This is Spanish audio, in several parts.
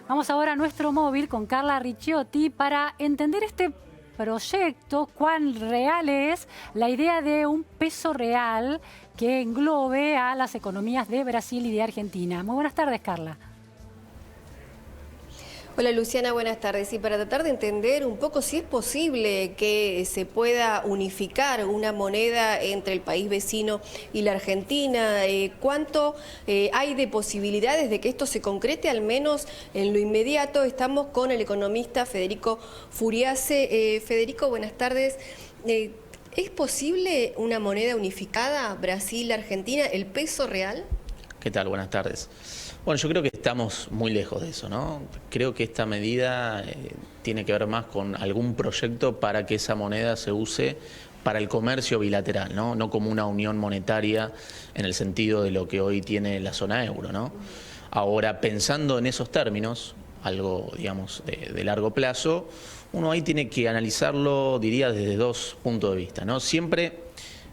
Vamos ahora a nuestro móvil con Carla Ricciotti para entender este proyecto, cuán real es la idea de un peso real que englobe a las economías de Brasil y de Argentina. Muy buenas tardes, Carla. Hola Luciana, buenas tardes. Y para tratar de entender un poco si es posible que se pueda unificar una moneda entre el país vecino y la Argentina, ¿cuánto hay de posibilidades de que esto se concrete, al menos en lo inmediato? Estamos con el economista Federico Furiase. Federico, buenas tardes. ¿Es posible una moneda unificada, Brasil-Argentina, el peso real? ¿Qué tal? Buenas tardes. Bueno, yo creo que estamos muy lejos de eso, ¿no? Creo que esta medida tiene que ver más con algún proyecto para que esa moneda se use para el comercio bilateral, ¿no? No como una unión monetaria en el sentido de lo que hoy tiene la zona euro, ¿no? Ahora, pensando en esos términos, algo, digamos, de largo plazo, uno ahí tiene que analizarlo, diría, desde dos puntos de vista, ¿no? Siempre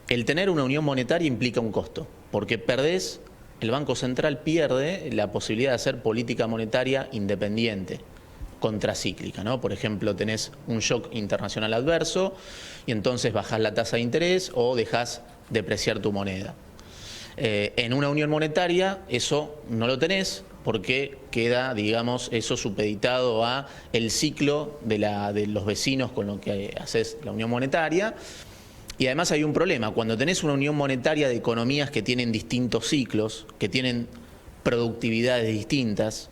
el tener una unión monetaria implica un costo, porque perdés. El Banco Central pierde la posibilidad de hacer política monetaria independiente, contracíclica, ¿no? Por ejemplo, tenés un shock internacional adverso y entonces bajás la tasa de interés o dejás depreciar tu moneda. En una unión monetaria eso no lo tenés porque queda, digamos, eso supeditado a el ciclo de los vecinos con lo que haces la unión monetaria. Y además hay un problema, cuando tenés una unión monetaria de economías que tienen distintos ciclos, que tienen productividades distintas,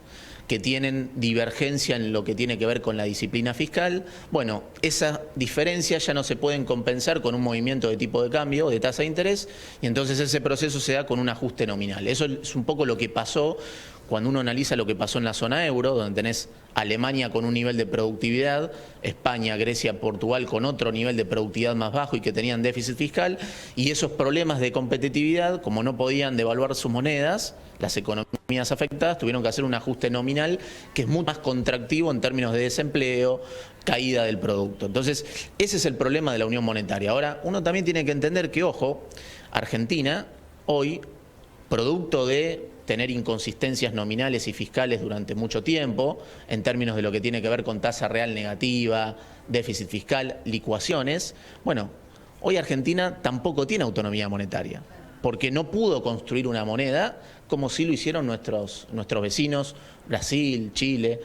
que tienen divergencia en lo que tiene que ver con la disciplina fiscal, bueno, esas diferencias ya no se pueden compensar con un movimiento de tipo de cambio o de tasa de interés, y entonces ese proceso se da con un ajuste nominal. Eso es un poco lo que pasó cuando uno analiza lo que pasó en la zona euro, donde tenés Alemania con un nivel de productividad, España, Grecia, Portugal con otro nivel de productividad más bajo y que tenían déficit fiscal, y esos problemas de competitividad, como no podían devaluar sus monedas, las economías afectadas tuvieron que hacer un ajuste nominal que es mucho más contractivo en términos de desempleo, caída del producto. Entonces, ese es el problema de la unión monetaria. Ahora, uno también tiene que entender que, ojo, Argentina hoy, producto de tener inconsistencias nominales y fiscales durante mucho tiempo, en términos de lo que tiene que ver con tasa real negativa, déficit fiscal, licuaciones, bueno, hoy Argentina tampoco tiene autonomía monetaria, porque no pudo construir una moneda como sí lo hicieron nuestros vecinos, Brasil, Chile,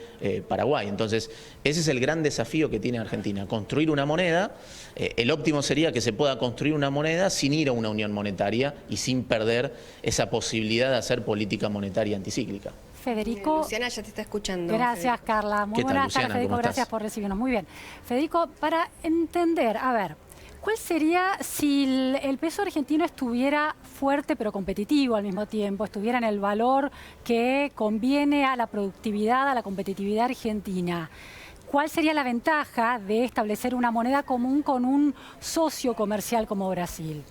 Paraguay. Entonces, ese es el gran desafío que tiene Argentina, construir una moneda. El óptimo sería que se pueda construir una moneda sin ir a una unión monetaria y sin perder esa posibilidad de hacer política monetaria anticíclica. Federico. Luciana ya te está escuchando. Gracias, Carla. Muy buenas tardes, Federico. Gracias por recibirnos. Muy bien. Federico, para entender, a ver, ¿cuál sería si el peso argentino estuviera fuerte pero competitivo al mismo tiempo, estuviera en el valor que conviene a la productividad, a la competitividad argentina? ¿Cuál sería la ventaja de establecer una moneda común con un socio comercial como Brasil?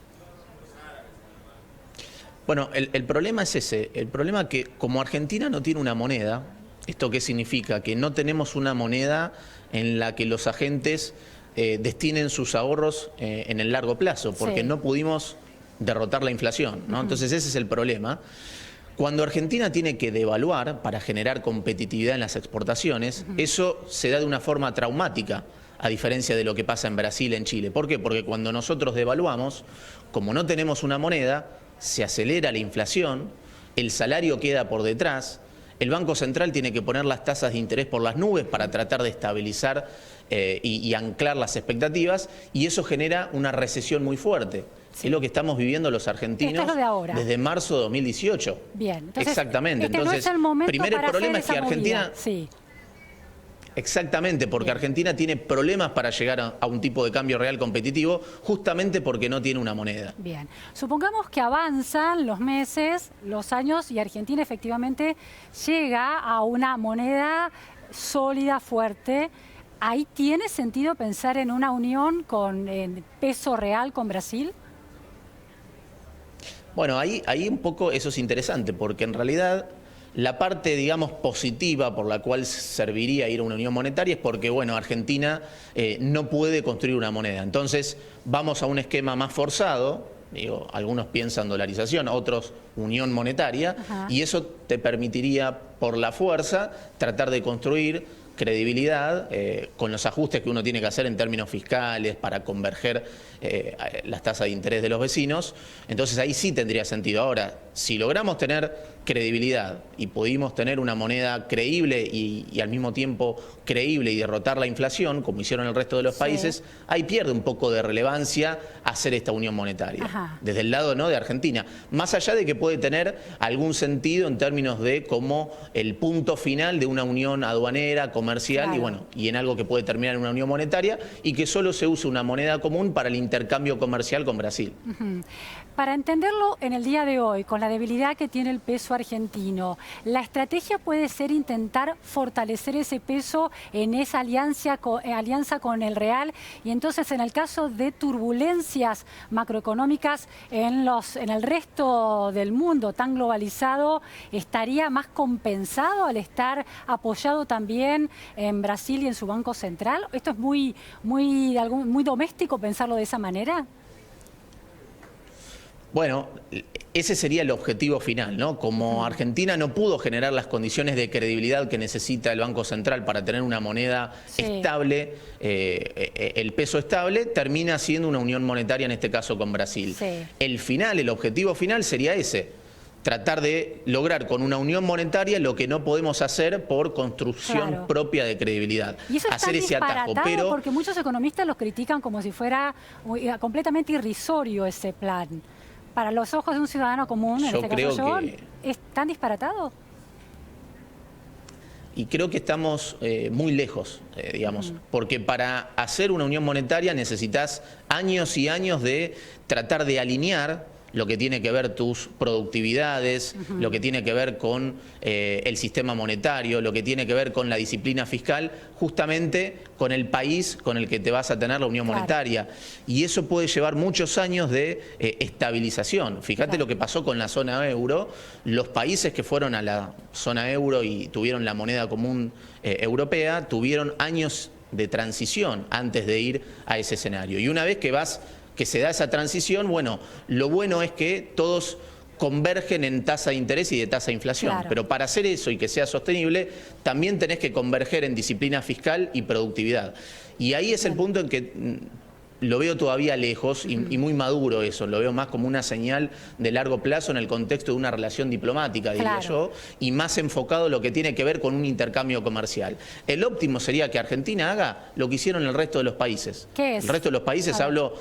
Bueno, el problema es ese. El problema es que como Argentina no tiene una moneda, ¿esto qué significa? Que no tenemos una moneda en la que los agentes destinen sus ahorros en el largo plazo, porque no pudimos derrotar la inflación, ¿no? Entonces ese es el problema. Cuando Argentina tiene que devaluar para generar competitividad en las exportaciones, eso se da de una forma traumática, a diferencia de lo que pasa en Brasil, en Chile. ¿Por qué? Porque cuando nosotros devaluamos, como no tenemos una moneda, se acelera la inflación, el salario queda por detrás, el Banco Central tiene que poner las tasas de interés por las nubes para tratar de estabilizar y anclar las expectativas, y eso genera una recesión muy fuerte. Sí. Es lo que estamos viviendo los argentinos desde marzo de 2018. Bien, entonces, exactamente. Entonces, no es primero el problema es que Argentina... Sí. Exactamente, porque Argentina tiene problemas para llegar a un tipo de cambio real competitivo, justamente porque no tiene una moneda. Bien, supongamos que avanzan los meses, los años, y Argentina efectivamente llega a una moneda sólida, fuerte. ¿Ahí tiene sentido pensar en una unión con peso real con Brasil? Bueno, ahí un poco eso es interesante, porque en realidad la parte, digamos, positiva por la cual serviría ir a una unión monetaria es porque, bueno, Argentina no puede construir una moneda. Entonces, vamos a un esquema más forzado, Digo, algunos piensan dolarización, otros unión monetaria, y eso te permitiría, por la fuerza, tratar de construir credibilidad con los ajustes que uno tiene que hacer en términos fiscales para converger las tasas de interés de los vecinos. Entonces ahí sí tendría sentido. Ahora, si logramos tener credibilidad y pudimos tener una moneda creíble y al mismo tiempo creíble y derrotar la inflación, como hicieron el resto de los países, ahí pierde un poco de relevancia hacer esta unión monetaria, desde el lado de Argentina. Más allá de que puede tener algún sentido en términos de como el punto final de una unión aduanera, comercial, y bueno, y en algo que puede terminar en una unión monetaria, y que solo se use una moneda común para el intercambio comercial con Brasil. Para entenderlo en el día de hoy, con la debilidad que tiene el peso argentino, ¿la estrategia puede ser intentar fortalecer ese peso en esa alianza con el real? Y entonces, en el caso de turbulencias macroeconómicas en el resto del mundo tan globalizado, ¿estaría más compensado al estar apoyado también en Brasil y en su Banco Central? ¿Esto es muy doméstico pensarlo de esa manera? Bueno, ese sería el objetivo final, ¿no? Como Argentina no pudo generar las condiciones de credibilidad que necesita el Banco Central para tener una moneda estable, el peso estable, termina siendo una unión monetaria, en este caso con Brasil. El objetivo final sería ese. Tratar de lograr con una unión monetaria lo que no podemos hacer por construcción propia de credibilidad. Y eso es hacer ese atajo, pero porque muchos economistas los critican como si fuera completamente irrisorio ese plan. Para los ojos de un ciudadano común, en este caso yo, ¿es tan disparatado? Y creo que estamos muy lejos, digamos, porque para hacer una unión monetaria necesitas años y años de tratar de alinear lo que tiene que ver tus productividades, lo que tiene que ver con el sistema monetario, lo que tiene que ver con la disciplina fiscal, justamente con el país con el que te vas a tener la unión monetaria. Y eso puede llevar muchos años de estabilización. Fíjate lo que pasó con la zona euro. Los países que fueron a la zona euro y tuvieron la moneda común europea, tuvieron años de transición antes de ir a ese escenario. Y una vez que se da esa transición, bueno, lo bueno es que todos convergen en tasa de interés y de tasa de inflación. Pero para hacer eso y que sea sostenible, también tenés que converger en disciplina fiscal y productividad. Y ahí es el punto en que lo veo todavía lejos y muy maduro eso. Lo veo más como una señal de largo plazo en el contexto de una relación diplomática, diría yo, y más enfocado en lo que tiene que ver con un intercambio comercial. El óptimo sería que Argentina haga lo que hicieron el resto de los países. ¿Qué es? El resto de los países hablo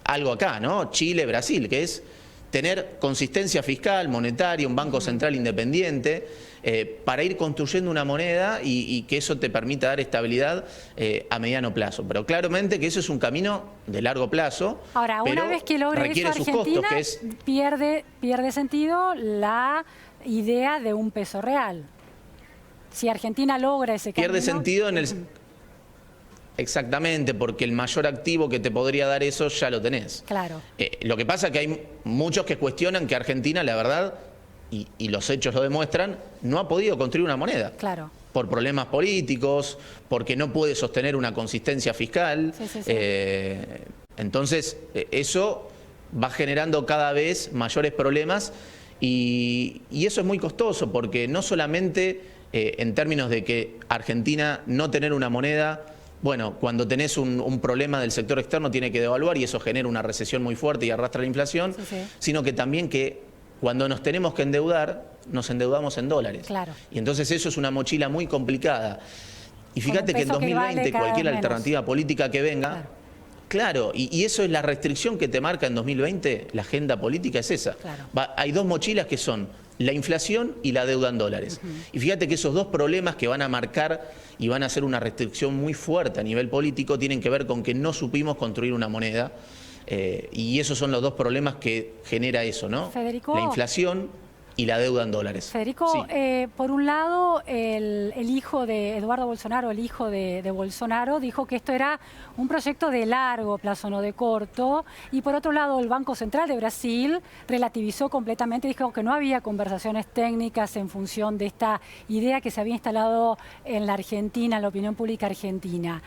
algo acá, ¿no? Chile, Brasil, que es tener consistencia fiscal, monetaria, un banco central independiente, para ir construyendo una moneda y que eso te permita dar estabilidad a mediano plazo. Pero claramente que eso es un camino de largo plazo. Ahora, una vez que logre eso, Argentina pierde sentido la idea de un peso real. Si Argentina logra ese camino... Pierde sentido en el... Exactamente, porque el mayor activo que te podría dar eso ya lo tenés. Lo que pasa es que hay muchos que cuestionan que Argentina, la verdad, y los hechos lo demuestran, no ha podido construir una moneda. Por problemas políticos, porque no puede sostener una consistencia fiscal. Entonces, eso va generando cada vez mayores problemas y eso es muy costoso, porque no solamente en términos de que Argentina no tener una moneda... Bueno, cuando tenés un problema del sector externo tiene que devaluar y eso genera una recesión muy fuerte y arrastra la inflación, sino que también que cuando nos tenemos que endeudar, nos endeudamos en dólares. Y entonces eso es una mochila muy complicada. Y fíjate que en 2020 cualquier alternativa política que venga... y eso es la restricción que te marca en 2020, la agenda política es esa. Hay dos mochilas que son la inflación y la deuda en dólares. Y fíjate que esos dos problemas que van a marcar y van a ser una restricción muy fuerte a nivel político tienen que ver con que no supimos construir una moneda. Y esos son los dos problemas que genera eso, ¿no? Federico, la inflación y la deuda en dólares. Federico, Sí. por un lado, el hijo de Eduardo Bolsonaro, el hijo de Bolsonaro, dijo que esto era un proyecto de largo plazo, no de corto. Y por otro lado, el Banco Central de Brasil relativizó completamente, dijo que no había conversaciones técnicas en función de esta idea que se había instalado en la Argentina, en la opinión pública argentina.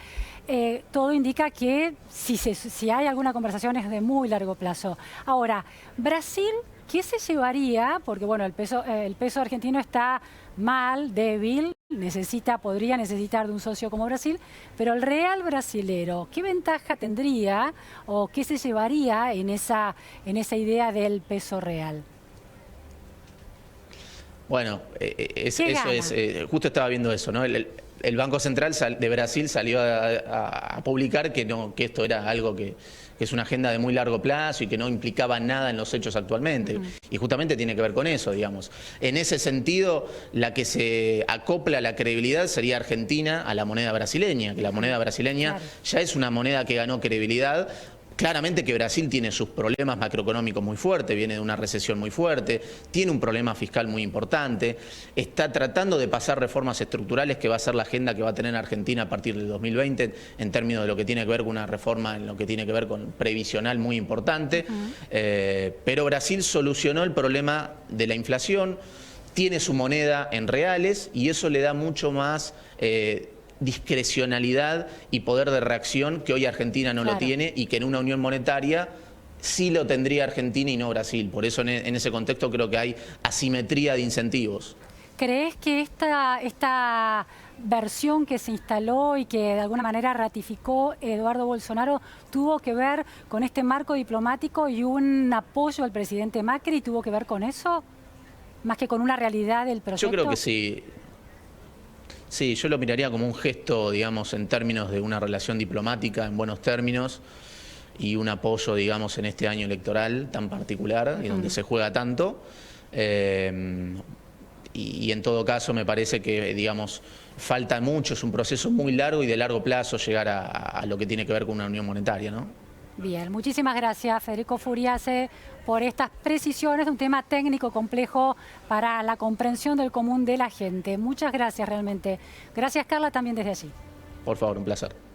Todo indica que si hay alguna conversación es de muy largo plazo. Ahora, Brasil, ¿qué se llevaría? Porque bueno, el peso argentino está mal, débil, podría necesitar de un socio como Brasil, pero el real brasilero, ¿qué ventaja tendría o qué se llevaría en esa idea del peso real? Bueno, justo estaba viendo eso, ¿no? El Banco Central de Brasil salió a publicar que esto era algo que es una agenda de muy largo plazo y que no implicaba nada en los hechos actualmente. Y justamente tiene que ver con eso, digamos. En ese sentido, la que se acopla a la credibilidad sería Argentina a la moneda brasileña, que la moneda brasileña ya es una moneda que ganó credibilidad. Claramente que Brasil tiene sus problemas macroeconómicos muy fuertes, viene de una recesión muy fuerte, tiene un problema fiscal muy importante, está tratando de pasar reformas estructurales que va a ser la agenda que va a tener Argentina a partir del 2020 en términos de lo que tiene que ver con una reforma en lo que tiene que ver con previsional muy importante. Pero Brasil solucionó el problema de la inflación, tiene su moneda en reales y eso le da mucho más discrecionalidad y poder de reacción que hoy Argentina no lo tiene y que en una unión monetaria sí lo tendría Argentina y no Brasil. Por eso en ese contexto creo que hay asimetría de incentivos. ¿Crees que esta versión que se instaló y que de alguna manera ratificó Eduardo Bolsonaro tuvo que ver con este marco diplomático y un apoyo al presidente Macri? ¿Tuvo que ver con eso? Más que con una realidad del proyecto. Yo creo que sí. Sí, yo lo miraría como un gesto, digamos, en términos de una relación diplomática en buenos términos y un apoyo, digamos, en este año electoral tan particular y donde se juega tanto. Y en todo caso me parece que, digamos, falta mucho, es un proceso muy largo y de largo plazo llegar a lo que tiene que ver con una unión monetaria, ¿no? Bien, muchísimas gracias Federico Furiase por estas precisiones de un tema técnico complejo para la comprensión del común de la gente. Muchas gracias realmente. Gracias Carla también desde allí. Por favor, un placer.